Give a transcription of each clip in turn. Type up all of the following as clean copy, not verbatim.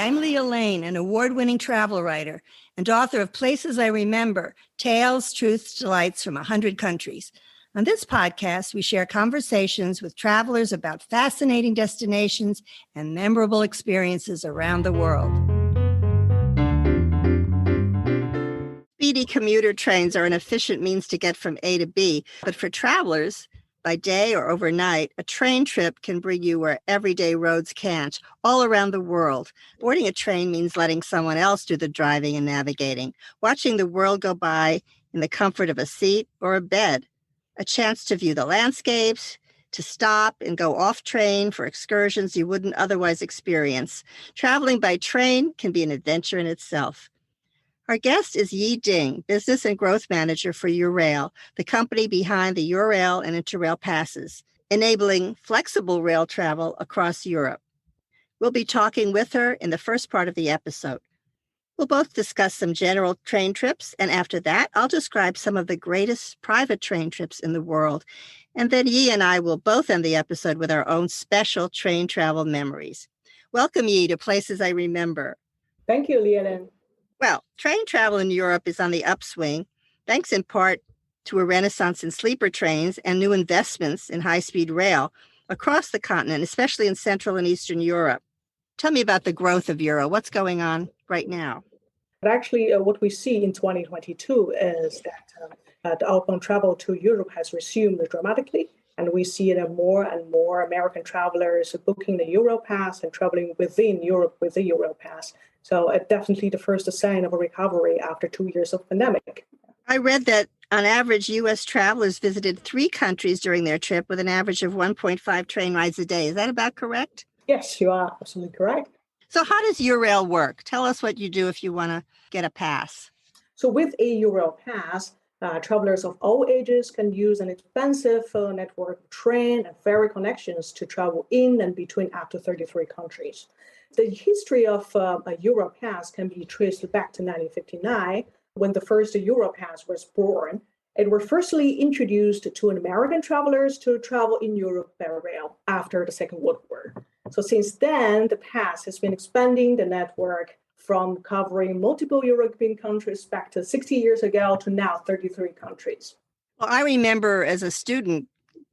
I'm Leah Lane, an award-winning travel writer and author of Places I Remember, Tales, Truths, Delights from 100 Countries. On this podcast, we share conversations with travelers about fascinating destinations and memorable experiences around the world. Speedy commuter trains are an efficient means to get from A to B, but for travelers, by day or overnight, a train trip can bring you where everyday roads can't, all around the world. Boarding a train means letting someone else do the driving and navigating, watching the world go by in the comfort of a seat or a bed, a chance to view the landscapes, to stop and go off train for excursions you wouldn't otherwise experience. Traveling by train can be an adventure in itself. Our guest is Yi Ding, Business and Growth Manager for Eurail, the company behind the Eurail and Interrail passes, enabling flexible rail travel across Europe. We'll be talking with her in the first part of the episode. We'll both discuss some general train trips, and after that, I'll describe some of the greatest private train trips in the world. And then Yi and I will both end the episode with our own special train travel memories. Welcome, Yi, to Places I Remember. Thank you, Leah. Well, train travel in Europe is on the upswing, thanks in part to a renaissance in sleeper trains and new investments in high-speed rail across the continent, especially in Central and Eastern Europe. Tell me about the growth of Euro. What's going on right now? But actually, what we see in 2022 is that the outbound travel to Europe has resumed dramatically, and we see that more and more American travelers booking the Euro Pass and traveling within Europe with the Euro Pass. So definitely the first sign of a recovery after 2 years of pandemic. I read that on average, U.S. travelers visited 3 countries during their trip with an average of 1.5 train rides a day. Is that about correct? Yes, you are absolutely correct. So how does Eurail work? Tell us what you do if you want to get a pass. So with a Eurail Pass, travelers of all ages can use an expensive network of train and ferry connections to travel in and between up to 33 countries. The history of a Eurail Pass can be traced back to 1959, when the first Eurail Pass was born. It was firstly introduced to American travelers to travel in Europe by rail after the Second World War. So since then, the pass has been expanding the network from covering multiple European countries back to 60 years ago to now 33 countries. Well, I remember as a student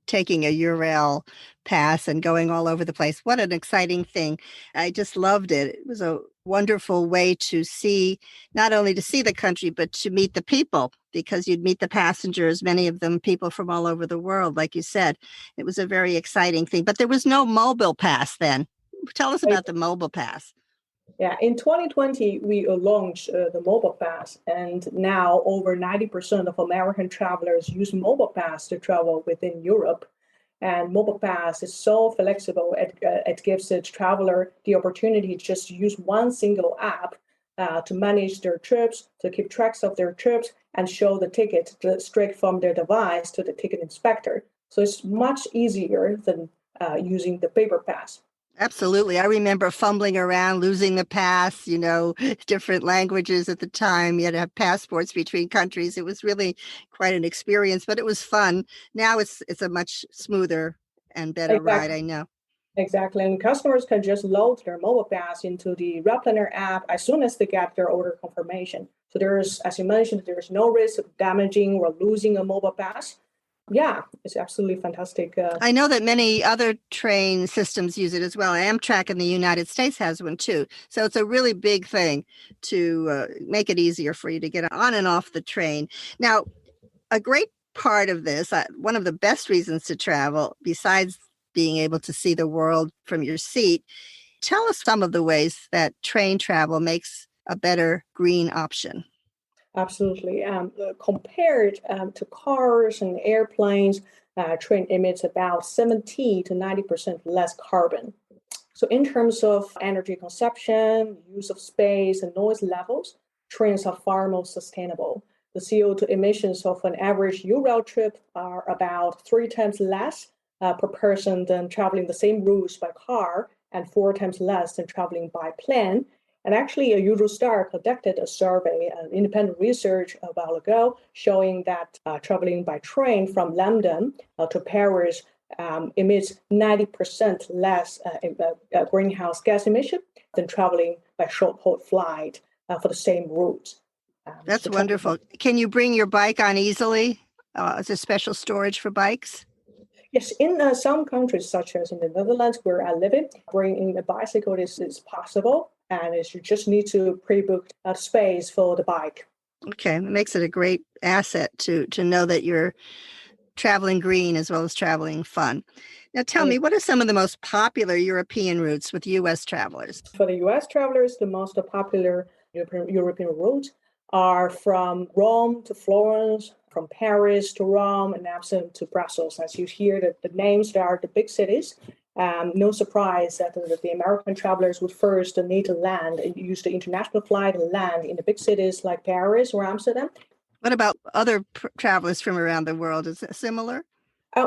taking a Eurail pass and going all over the place. What an exciting thing. I just loved it. It was a wonderful way to see, not only to see the country, but to meet the people, because you'd meet the passengers, many of them people from all over the world, like you said. It was a very exciting thing. But there was no mobile pass then. Tell us about the mobile pass. Yeah, in 2020, we launched the mobile pass, and now over 90% of American travelers use mobile pass to travel within Europe. And mobile pass is so flexible, it gives the traveler the opportunity to just use one single app to manage their trips, to keep tracks of their trips, and show the ticket straight from their device to the ticket inspector. So it's much easier than using the paper pass. Absolutely. I remember fumbling around, losing the pass, different languages at the time. You had to have passports between countries. It was really quite an experience, but it was fun. Now it's a much smoother and better ride, I know. Exactly. And customers can just load their mobile pass into the Replanner app as soon as they get their order confirmation. So there's, as you mentioned, there's no risk of damaging or losing a mobile pass. Yeah, it's absolutely fantastic. I know that many other train systems use it as well. Amtrak in the United States has one too. So it's a really big thing to make it easier for you to get on and off the train. Now, a great part of this, one of the best reasons to travel, besides being able to see the world from your seat, tell us some of the ways that train travel makes a better green option. Absolutely. Compared to cars and airplanes, train emits about 70 to 90% less carbon. So in terms of energy consumption, use of space, and noise levels, trains are far more sustainable. The CO2 emissions of an average Eurail trip are about 3 times less per person than traveling the same routes by car, and 4 times less than traveling by plane. And actually, Eurostar conducted a survey, an independent research a while ago, showing that traveling by train from London to Paris emits 90% less greenhouse gas emission than traveling by short-haul flight for the same route. That's wonderful. Can you bring your bike on easily? Is there special storage for bikes? Yes, in some countries, such as in the Netherlands, where I live in, bringing a bicycle is possible, and you just need to pre-book a space for the bike. Okay, it makes it a great asset to know that you're traveling green as well as traveling fun. Now tell me, what are some of the most popular European routes with U.S. travelers? For the U.S. travelers, the most popular European routes are from Rome to Florence, from Paris to Rome, and Amsterdam to Brussels. As you hear the names, they are the big cities. No surprise that the American travelers would first need to land and use the international flight and land in the big cities like Paris or Amsterdam. What about other travelers from around the world? Is it similar?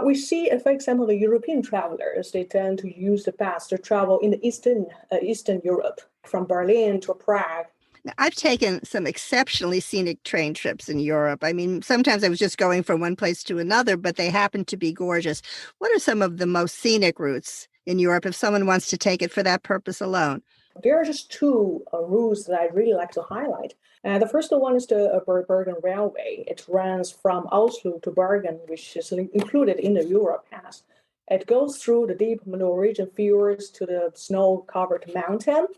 We see, for example, the European travelers, they tend to use the pass to travel in the Eastern Europe, from Berlin to Prague. Now, I've taken some exceptionally scenic train trips in Europe. I mean, sometimes I was just going from one place to another, but they happen to be gorgeous. What are some of the most scenic routes in Europe if someone wants to take it for that purpose alone? There are just two routes that I really like to highlight. The first one is the Bergen Railway. It runs from Oslo to Bergen, which is included in the Euro Pass. It goes through the deep Norwegian fjords to the snow-covered mountain.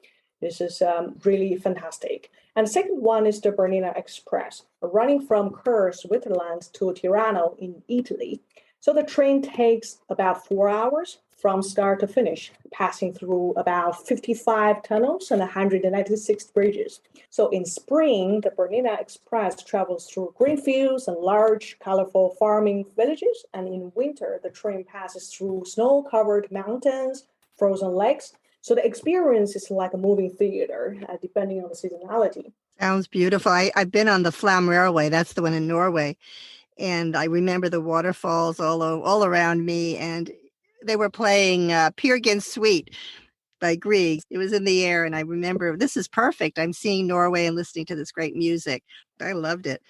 This is really fantastic. And the second one is the Bernina Express, running from Kur, Switzerland to Tirano in Italy. So the train takes about 4 hours from start to finish, passing through about 55 tunnels and 196 bridges. So in spring, the Bernina Express travels through green fields and large, colorful farming villages. And in winter, the train passes through snow-covered mountains, frozen lakes. So the experience is like a moving theater, depending on the seasonality. Sounds beautiful. I've been on the Flam Railway. That's the one in Norway. And I remember the waterfalls all around me. And they were playing Peer Gynt Suite by Grieg. It was in the air. And I remember, this is perfect. I'm seeing Norway and listening to this great music. I loved it.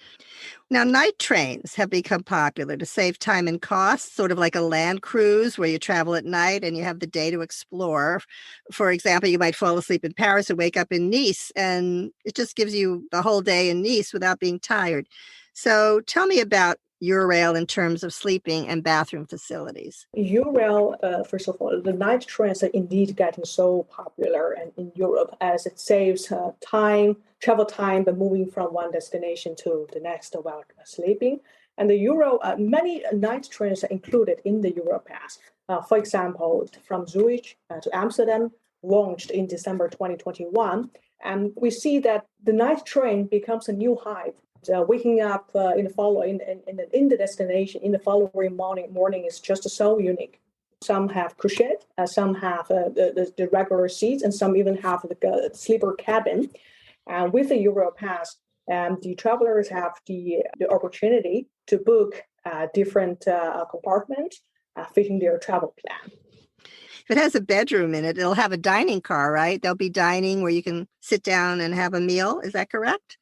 Now, night trains have become popular to save time and cost, sort of like a land cruise where you travel at night and you have the day to explore. For example, you might fall asleep in Paris and wake up in Nice, and it just gives you the whole day in Nice without being tired. So tell me about Eurail in terms of sleeping and bathroom facilities. Eurail, first of all, the night trains are indeed getting so popular in Europe as it saves travel time, by moving from one destination to the next while sleeping. And many night trains are included in the Europass. For example, from Zurich to Amsterdam, launched in December 2021. And we see that the night train becomes a new hype. Waking up in the destination in the following morning is just so unique. Some have couchette, some have the regular seats, and some even have the sleeper cabin. With the Europass, the travelers have the opportunity to book different compartments fitting their travel plan. If it has a bedroom in it, it'll have a dining car, right? There'll be dining where you can sit down and have a meal. Is that correct?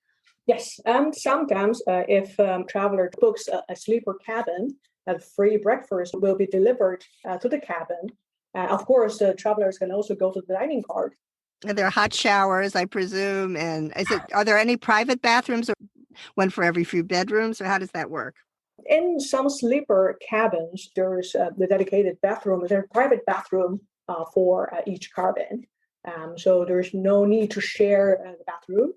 Yes, and sometimes if traveler books a sleeper cabin, a free breakfast will be delivered to the cabin. Of course, travelers can also go to the dining car. And there are hot showers, I presume. And are there any private bathrooms, or one for every few bedrooms, or how does that work? In some sleeper cabins, there's the dedicated bathroom. There's a private bathroom for each cabin. So there's no need to share the bathroom.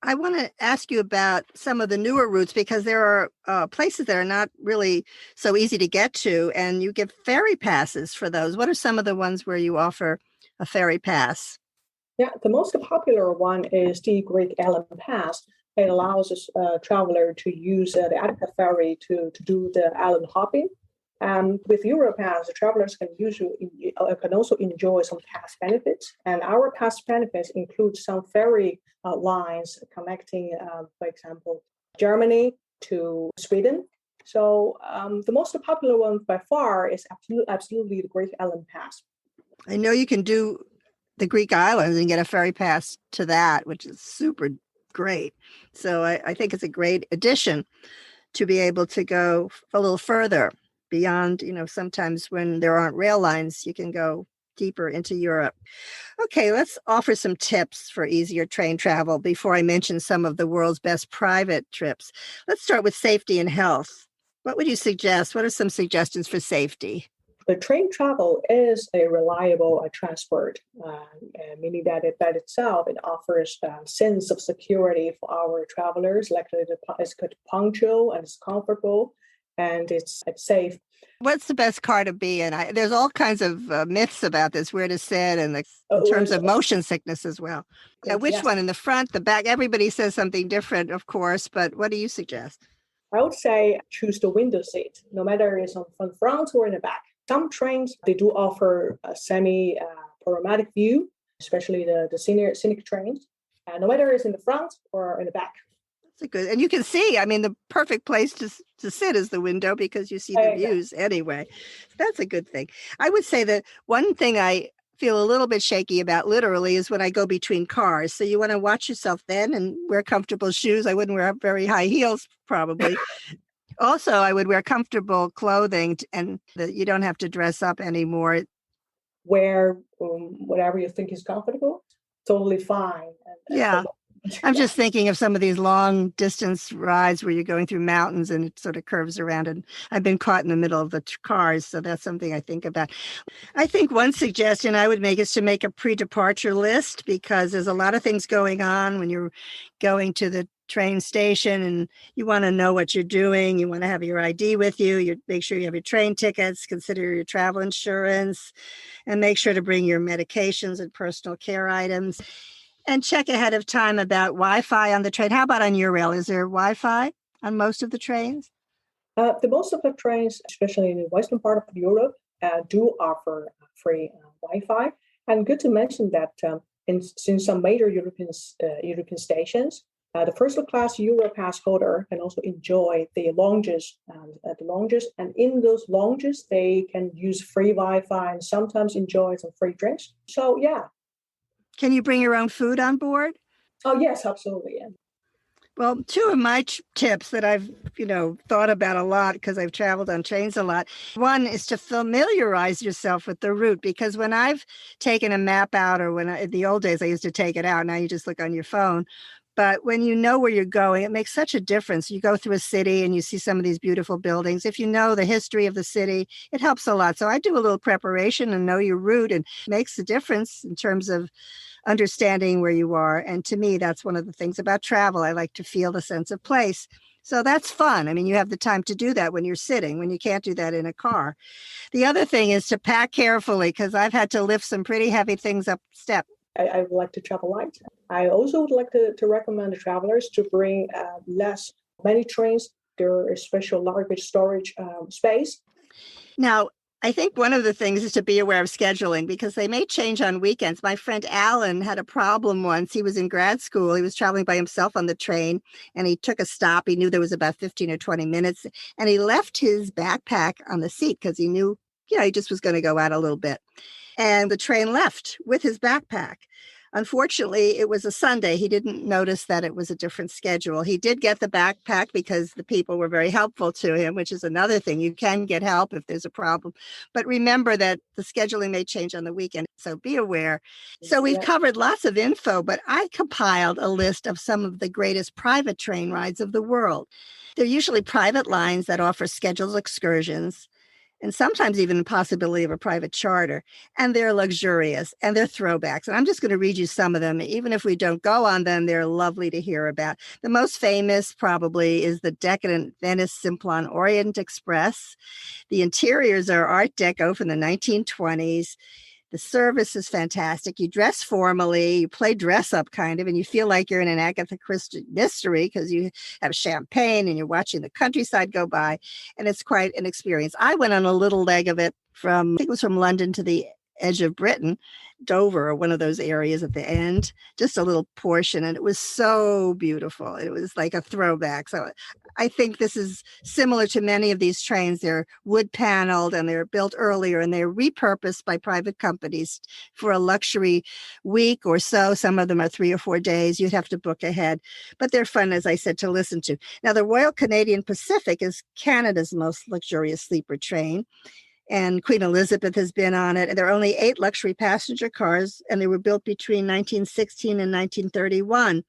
I want to ask you about some of the newer routes, because there are places that are not really so easy to get to, and you give ferry passes for those. What are some of the ones where you offer a ferry pass? Yeah, the most popular one is the Greek Island Pass. It allows a traveler to use the Attica ferry to do the island hopping. With Europass, the travelers can also enjoy some pass benefits. And our pass benefits include some ferry lines connecting, for example, Germany to Sweden. So the most popular one by far is absolutely the Greek Island Pass. I know you can do the Greek islands and get a ferry pass to that, which is super great. So I think it's a great addition to be able to go a little further beyond, sometimes when there aren't rail lines, you can go deeper into Europe. Okay, let's offer some tips for easier train travel before I mention some of the world's best private trips. Let's start with safety and health. What would you suggest? What are some suggestions for safety? The train travel is a reliable transport, meaning that that itself, it offers a sense of security for our travelers, like it's punctual and it's comfortable and it's safe. What's the best car to be in? There's all kinds of myths about this, where to sit, and in terms of motion sickness as well. Which one, in the front, the back? Everybody says something different, of course, but what do you suggest? I would say choose the window seat, no matter it's on front or in the back. Some trains, they do offer a semi-panoramic view, especially the scenic trains, no matter it's in the front or in the back. That's good. And you can see, the perfect place to sit is the window because you see the views anyway. That's a good thing. I would say that one thing I feel a little bit shaky about literally is when I go between cars. So you want to watch yourself then and wear comfortable shoes. I wouldn't wear very high heels probably. Also, I would wear comfortable clothing and that you don't have to dress up anymore. Wear whatever you think is comfortable. Totally fine. Yeah. I'm just thinking of some of these long distance rides where you're going through mountains and it sort of curves around. And I've been caught in the middle of the cars. So that's something I think about. I think one suggestion I would make is to make a pre-departure list because there's a lot of things going on when you're going to the train station and you want to know what you're doing. You want to have your ID with you. You make sure you have your train tickets, consider your travel insurance, and make sure to bring your medications and personal care items. And check ahead of time about Wi-Fi on the train. How about on Eurail? Is there Wi-Fi on most of the trains? The most of the trains, especially in the western part of Europe, do offer free Wi-Fi. And good to mention that in some major European stations, the first class Euro pass holder can also enjoy the lounges. And in those lounges, they can use free Wi-Fi and sometimes enjoy some free drinks. So, yeah. Can you bring your own food on board? Oh, yes, absolutely. Yeah. Well, two of my tips that I've, thought about a lot because I've traveled on trains a lot. One is to familiarize yourself with the route because when I've taken a map out or in the old days, I used to take it out. Now you just look on your phone. But when you know where you're going, it makes such a difference. You go through a city and you see some of these beautiful buildings. If you know the history of the city, it helps a lot. So I do a little preparation and know your route and it makes a difference in terms of understanding where you are. And to me, that's one of the things about travel. I like to feel the sense of place. So that's fun. You have the time to do that when you're sitting, when you can't do that in a car. The other thing is to pack carefully because I've had to lift some pretty heavy things up step. I would like to travel light. I also would like to recommend the travelers to bring many trains. There is special luggage storage space. Now, I think one of the things is to be aware of scheduling because they may change on weekends. My friend Alan had a problem once. He was in grad school. He was traveling by himself on the train and he took a stop. He knew there was about 15 or 20 minutes and he left his backpack on the seat because he knew, he just was going to go out a little bit. And the train left with his backpack. Unfortunately, it was a Sunday. He didn't notice that it was a different schedule. He did get the backpack because the people were very helpful to him, which is another thing. You can get help if there's a problem. But remember that the scheduling may change on the weekend, so be aware. So we've covered lots of info, but I compiled a list of some of the greatest private train rides of the world. They're usually private lines that offer scheduled excursions, and sometimes even the possibility of a private charter. And they're luxurious and they're throwbacks. And I'm just going to read you some of them. Even if we don't go on them, they're lovely to hear about. The most famous probably is the decadent Venice-Simplon Orient Express. The interiors are Art Deco from the 1920s. The service is fantastic. You dress formally, you play dress up kind of, and you feel like you're in an Agatha Christie mystery because you have champagne and you're watching the countryside go by. And it's quite an experience. I went on a little leg of it I think it was from London to the edge of Britain, Dover, or one of those areas at the end, just a little portion. And it was so beautiful. It was like a throwback. So I think this is similar to many of these trains. They're wood paneled and they're built earlier and they're repurposed by private companies for a luxury week or so. Some of them are 3 or 4 days. You'd have to book ahead, but they're fun, as I said, to listen to. Now, the Royal Canadian Pacific is Canada's most luxurious sleeper train. And Queen Elizabeth has been on it. And there are only 8 luxury passenger cars, and they were built between 1916 and 1931.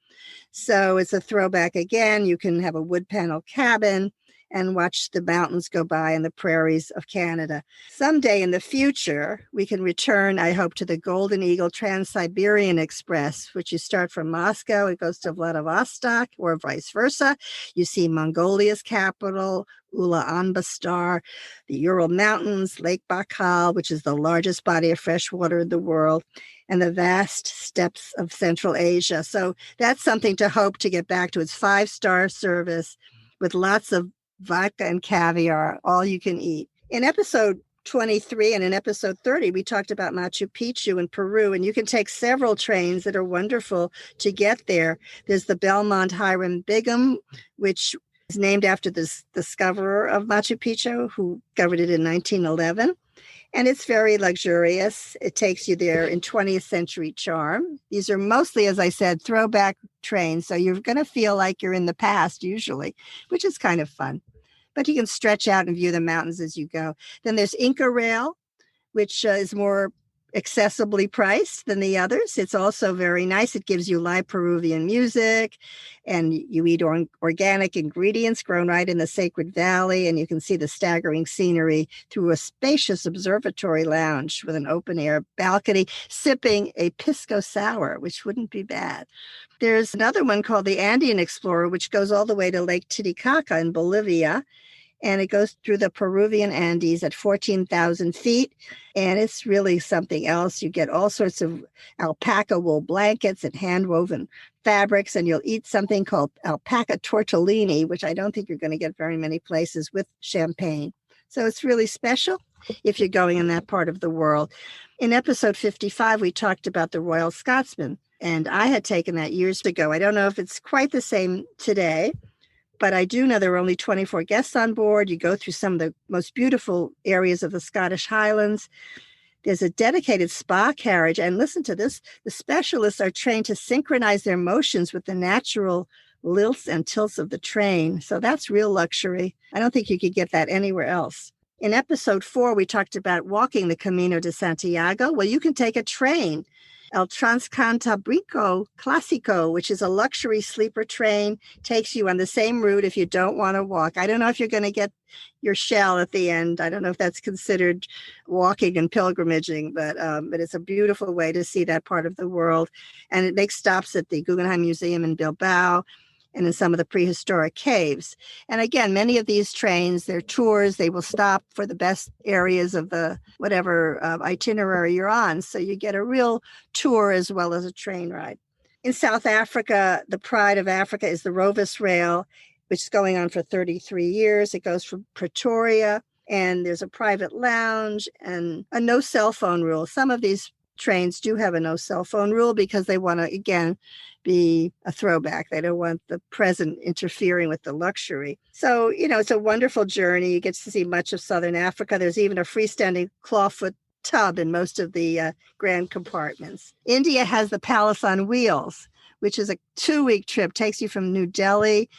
So it's a throwback again. You can have a wood panel cabin and watch the mountains go by and the prairies of Canada. Someday in the future, we can return, I hope, to the Golden Eagle Trans-Siberian Express, which you start from Moscow, it goes to Vladivostok, or vice versa. You see Mongolia's capital, Ulaanbaatar, the Ural Mountains, Lake Baikal, which is the largest body of fresh water in the world, and the vast steppes of Central Asia. So that's something to hope to get back to. It's 5-star service with lots of vodka and caviar, all you can eat. In episode 23 and in episode 30, we talked about Machu Picchu in Peru, and you can take several trains that are wonderful to get there. There's the Belmond Hiram Bingham, which is named after the discoverer of Machu Picchu, who discovered it in 1911. And it's very luxurious. It takes you there in 20th century charm. These are mostly, as I said, throwback trains. So you're going to feel like you're in the past usually, which is kind of fun. But you can stretch out and view the mountains as you go. Then there's Inca Rail, which is more accessibly priced than the others. It's also very nice. It gives you live Peruvian music, and you eat organic ingredients grown right in the Sacred Valley, and you can see the staggering scenery through a spacious observatory lounge with an open-air balcony, sipping a pisco sour, which wouldn't be bad. There's another one called the Andean Explorer, which goes all the way to Lake Titicaca in Bolivia, and it goes through the Peruvian Andes at 14,000 feet. And it's really something else. You get all sorts of alpaca wool blankets and hand-woven fabrics, and you'll eat something called alpaca tortellini, which I don't think you're going to get very many places, with champagne. So it's really special if you're going in that part of the world. In episode 55, we talked about the Royal Scotsman, and I had taken that years ago. I don't know if it's quite the same today, but I do know there were only 24 guests on board. You go through some of the most beautiful areas of the Scottish Highlands. There's a dedicated spa carriage. And listen to this, the specialists are trained to synchronize their motions with the natural lilts and tilts of the train. So that's real luxury. I don't think you could get that anywhere else. In episode 4, we talked about walking the Camino de Santiago. Well, you can take a train, El Transcantabrico Classico, which is a luxury sleeper train, takes you on the same route if you don't want to walk. I don't know if you're going to get your shell at the end. I don't know if that's considered walking and pilgrimaging, but it's a beautiful way to see that part of the world. And it makes stops at the Guggenheim Museum in Bilbao and in some of the prehistoric caves. And again, many of these trains, they're tours, they will stop for the best areas of the whatever itinerary you're on. So you get a real tour as well as a train ride. In South Africa, the pride of Africa is the Rovos Rail, which is going on for 33 years. It goes from Pretoria, and there's a private lounge and a no cell phone rule. Some of these trains do have a no cell phone rule because they want to, again, be a throwback. They don't want the present interfering with the luxury. So, it's a wonderful journey. You get to see much of Southern Africa. There's even a freestanding clawfoot tub in most of the grand compartments. India has the Palace on Wheels, which is a 2-week trip, takes you from New Delhi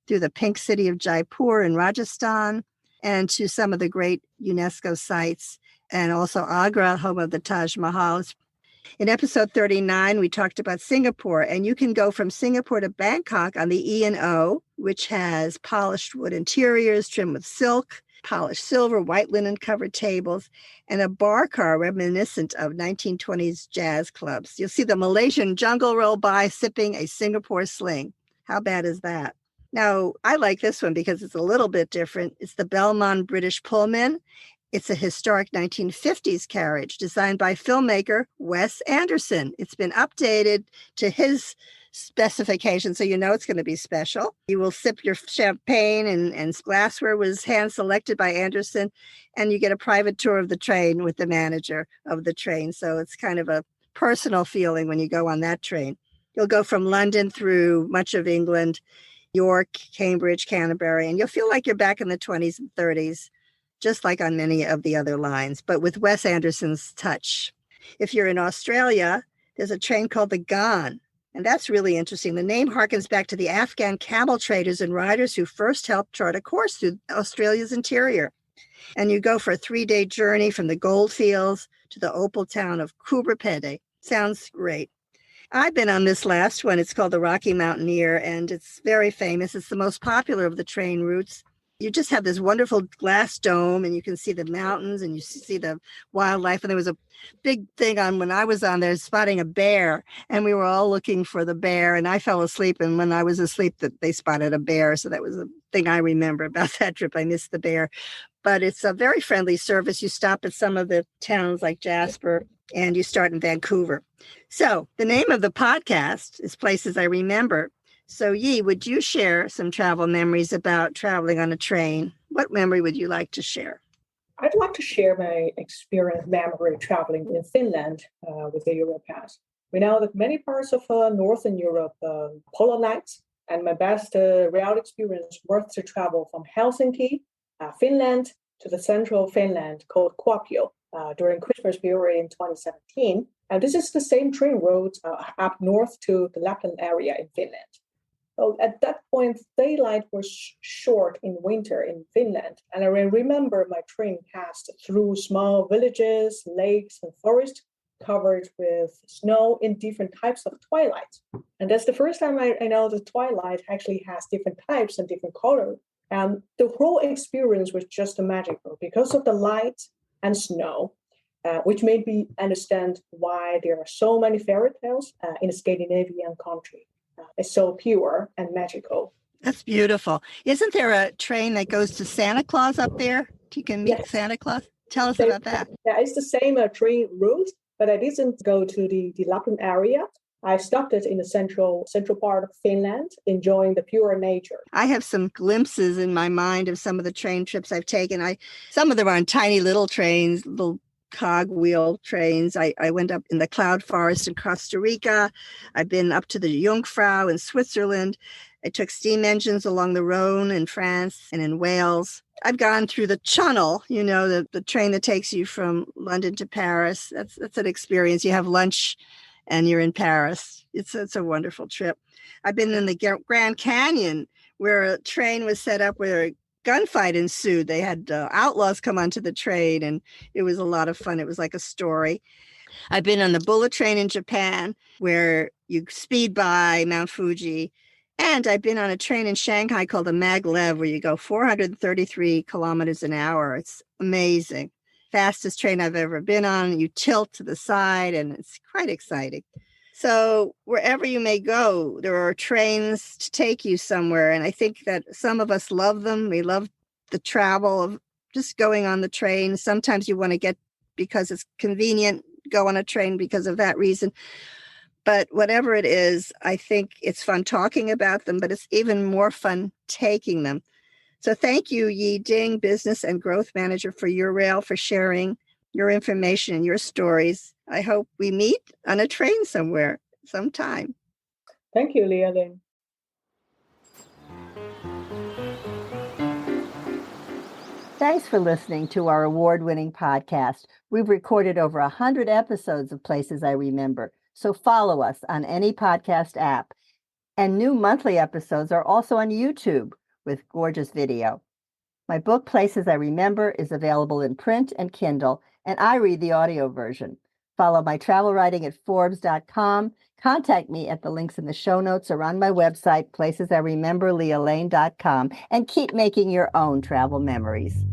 through the pink city of Jaipur in Rajasthan and to some of the great UNESCO sites, and also Agra, home of the Taj Mahal. In episode 39, we talked about Singapore, and you can go from Singapore to Bangkok on the E&O, which has polished wood interiors trimmed with silk, polished silver, white linen covered tables, and a bar car reminiscent of 1920s jazz clubs. You'll see the Malaysian jungle roll by sipping a Singapore sling. How bad is that? Now, I like this one because it's a little bit different. It's the Belmond British Pullman. It's a historic 1950s carriage designed by filmmaker Wes Anderson. It's been updated to his specifications, so you know it's going to be special. You will sip your champagne, and glassware was hand-selected by Anderson, and you get a private tour of the train with the manager of the train. So it's kind of a personal feeling when you go on that train. You'll go from London through much of England York, Cambridge, Canterbury, and you'll feel like you're back in the 20s and 30s, just like on many of the other lines, but with Wes Anderson's touch. If you're in Australia, there's a train called the Ghan, and that's really interesting. The name harkens back to the Afghan camel traders and riders who first helped chart a course through Australia's interior. And you go for a 3-day journey from the goldfields to the opal town of Kubra Pede. Sounds great. I've been on this last one. It's called the Rocky Mountaineer, and it's very famous. It's the most popular of the train routes. You just have this wonderful glass dome, and you can see the mountains, and you see the wildlife. And there was a big thing on when I was on there spotting a bear, and we were all looking for the bear, and I fell asleep. And when I was asleep, that they spotted a bear. So that was a thing I remember about that trip. I missed the bear. But it's a very friendly service. You stop at some of the towns like Jasper, and you start in Vancouver. So the name of the podcast is Places I Remember. So Yi, would you share some travel memories about traveling on a train? What memory would you like to share? I'd like to share my experience memory traveling in Finland with the Europass. We know that many parts of Northern Europe polar nights, and my best rail experience was to travel from Helsinki, Finland, to the central Finland called Kuopio during Christmas period in 2017. And this is the same train route up north to the Lapland area in Finland. So at that point, daylight was short in winter in Finland. And I remember my train passed through small villages, lakes, and forests covered with snow in different types of twilight. And that's the first time I know the twilight actually has different types and different colors. And the whole experience was just magical because of the light and snow, which made me understand why there are so many fairy tales in a Scandinavian country. It's so pure and magical. That's beautiful. Isn't there a train that goes to Santa Claus up there? You can meet Santa Claus. Tell us about that. Yeah, it's the same train route, but I didn't go to the Lapland area. I stopped it in the central part of Finland, enjoying the pure nature. I have some glimpses in my mind of some of the train trips I've taken. Some of them are on tiny little trains, little cogwheel trains. I went up in the cloud forest in Costa Rica. I've been up to the Jungfrau in Switzerland. I took steam engines along the Rhone in France and in Wales. I've gone through the Channel, the train that takes you from London to Paris. That's an experience. You have lunch and you're in Paris. It's a wonderful trip. I've been in the Grand Canyon where a train was set up where a gunfight ensued. They had outlaws come onto the train, and it was a lot of fun. It was like a story. I've been on the bullet train in Japan where you speed by Mount Fuji. And I've been on a train in Shanghai called the Maglev where you go 433 kilometers an hour. It's amazing. Fastest train I've ever been on. You tilt to the side and it's quite exciting. So wherever you may go, there are trains to take you somewhere. And I think that some of us love them. We love the travel of just going on the train. Sometimes you want to get, because it's convenient, go on a train because of that reason. But whatever it is, I think it's fun talking about them, but it's even more fun taking them. So thank you, Yi Ding, Business and Growth Manager for Eurail, for sharing your information and your stories. I hope we meet on a train somewhere, sometime. Thank you, Leah Lynn. Thanks for listening to our award-winning podcast. We've recorded over 100 episodes of Places I Remember, so follow us on any podcast app. And new monthly episodes are also on YouTube with gorgeous video. My book, Places I Remember, is available in print and Kindle, and I read the audio version. Follow my travel writing at Forbes.com. Contact me at the links in the show notes or on my website, placesirememberlealane.com, and keep making your own travel memories.